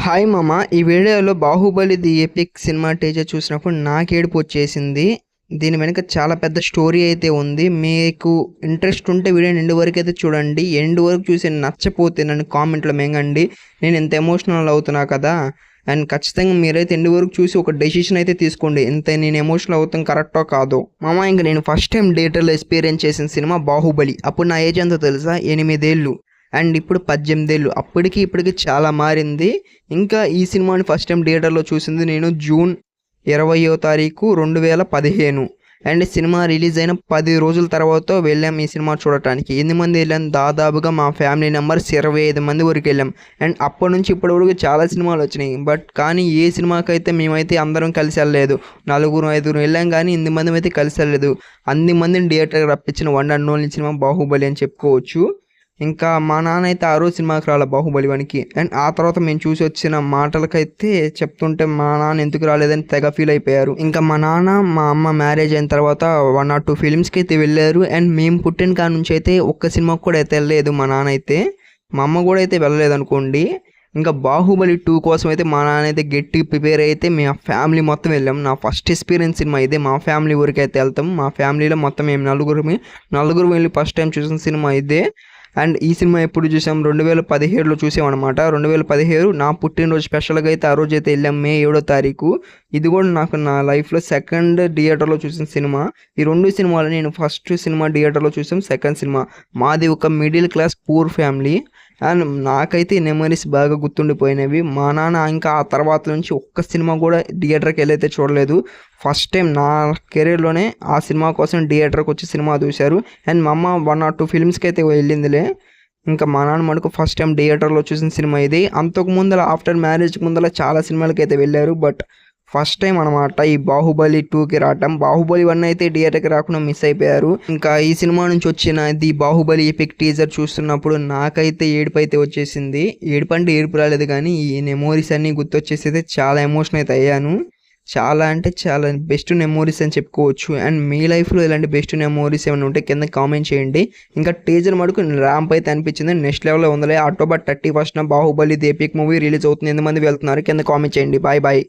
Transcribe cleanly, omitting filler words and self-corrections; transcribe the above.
Hi మామ, ఈ వీడియోలో 'Baahubali the epic' cinema teaser చూసినప్పుడు నాకేడుపు వచ్చేసింది. దీని వెనుక చాలా పెద్ద స్టోరీ అయితే ఉంది. మీకు ఇంట్రెస్ట్ ఉంటే వీడియోని ఎండ్ వరకు అయితే చూడండి. ఎండ్ వరకు చూసి నచ్చపోతే నన్ను కామెంట్లో మెంగండి. నేను ఇంత ఎమోషనల్ అవుతున్నా కదా, అండ్ ఖచ్చితంగా మీరైతే ఎండ్ వరకు చూసి ఒక డెసిషన్ అయితే తీసుకోండి. ఇంత నేను ఎమోషనల్ అవుతాం కరెక్టో కాదో. మామ, ఇంక నేను ఫస్ట్ టైం థియేటర్లో ఎక్స్పీరియన్స్ చేసిన సినిమా 'బాహుబలి'. అప్పుడు నా ఏజ్ ఎంతో తెలుసా? 8 ఏళ్ళు. అండ్ ఇప్పుడు 18 ఏళ్ళు. అప్పటికి ఇప్పటికి చాలా మారింది. ఇంకా ఈ సినిమాని ఫస్ట్ టైం థియేటర్లో చూసింది నేను జూన్ 20వ తారీఖు 2015. అండ్ సినిమా రిలీజ్ అయిన 10 రోజుల తర్వాత వెళ్ళాం ఈ సినిమా చూడటానికి. ఎన్ని మంది వెళ్ళాం? దాదాపుగా మా ఫ్యామిలీ మెంబర్స్ 25 మంది వరకు వెళ్ళాం. అండ్ అప్పటి నుంచి ఇప్పటి వరకు చాలా సినిమాలు వచ్చినాయి. కానీ ఏ సినిమాకైతే మేమైతే అందరం కలిసి వెళ్ళలేదు. 4-5 వెళ్ళాం, కానీ ఇన్ని మంది అయితే కలిసి వెళ్ళలేదు. అన్ని మందిని థియేటర్కి రప్పించిన one and only cinema 'Baahubali' అని చెప్పుకోవచ్చు. ఇంకా మా నాన్న అయితే ఆ రోజు సినిమాకి రాలే 'బాహుబలి 1'కి. అండ్ ఆ తర్వాత మేము చూసి వచ్చిన మాటలకైతే చెప్తుంటే మా నాన్న ఎందుకు రాలేదని తెగ ఫీల్ అయిపోయారు. ఇంకా మా నాన్న మా అమ్మ మ్యారేజ్ అయిన తర్వాత 1 or 2 ఫిలిమ్స్కి అయితే వెళ్ళారు. అండ్ మేము పుట్టిన కాడ నుంచి అయితే ఒక్క సినిమాకి కూడా అయితే వెళ్ళలేదు మా నాన్న అయితే. మా అమ్మ కూడా అయితే వెళ్ళలేదు అనుకోండి. ఇంకా 'బాహుబలి 2' కోసం అయితే మా నాన్న అయితే గట్టి ప్రిపేర్ అయితే మేము ఫ్యామిలీ మొత్తం వెళ్ళాం. నా ఫస్ట్ ఎక్స్పీరియన్స్ సినిమా ఇదే. మా ఫ్యామిలీ ఊరికి అయితే వెళ్తాం. మా ఫ్యామిలీలో మొత్తం మేము నలుగురు వెళ్ళి ఫస్ట్ టైం చూసిన సినిమా ఇదే. అండ్ ఈ సినిమా ఎప్పుడు చూసాం? 2017లో చూసామన్నమాట. 2017 నా పుట్టినరోజు స్పెషల్గా అయితే ఆ రోజు అయితే వెళ్ళాం, మే 7వ తారీఖు. ఇది కూడా నాకు నా లైఫ్లో సెకండ్ థియేటర్లో చూసిన సినిమా. ఈ 2 సినిమాలు నేను ఫస్ట్ సినిమా థియేటర్లో చూసాం, సెకండ్ సినిమా. మాది ఒక middle class poor family. And నాకైతే మెమరీస్ బాగా గుర్తుండిపోయినవి. మా నాన్న ఇంకా ఆ తర్వాత నుంచి ఒక్క సినిమా కూడా థియేటర్కి వెళ్ళైతే చూడలేదు. ఫస్ట్ టైం నా కెరీర్లోనే ఆ సినిమా కోసం థియేటర్కి వచ్చి సినిమా చూశారు. అండ్ మా అమ్మ 1 or 2 ఫిల్మ్స్కి అయితే వెళ్ళిందిలే. ఇంకా మా నాన్న మటుకు ఫస్ట్ టైం థియేటర్లో చూసిన సినిమా ఇది. అంతకు ముందర ఆఫ్టర్ మ్యారేజ్ ముందర చాలా సినిమాలకి అయితే వెళ్ళారు. బట్ ఫస్ట్ టైం అనమాట ఈ 'బాహుబలి 2'కి రావటం. 'బాహుబలి 1' అయితే థియేటర్కి రాకుండా మిస్ అయిపోయారు. ఇంకా ఈ సినిమా నుంచి వచ్చిన ది 'బాహుబలి ఎపిక్' టీజర్ చూస్తున్నప్పుడు నాకైతే ఏడుపు అయితే వచ్చేసింది. ఏడుపు అంటే ఏడుపు రాలేదు, కానీ ఈ మెమోరీస్ అన్నీ గుర్తొచ్చేసి అయితే చాలా ఎమోషన్ అయితే అయ్యాను. చాలా అంటే చాలా బెస్ట్ మెమోరీస్ అని చెప్పుకోవచ్చు. అండ్ మీ లైఫ్లో ఇలాంటి బెస్ట్ మెమోరీస్ ఏమైనా ఉంటే కింద కామెంట్ చేయండి. ఇంకా టీజర్ మటుకు ర్యాంప్ అయితే అనిపించింది. నెక్స్ట్ లెవెల్లో ఉందలే. అక్టోబర్ 31న 'Baahubali the epic' movie release అవుతుంది. ఎంతమంది వెళ్తున్నారు కింద కామెంట్ చేయండి. Bye bye.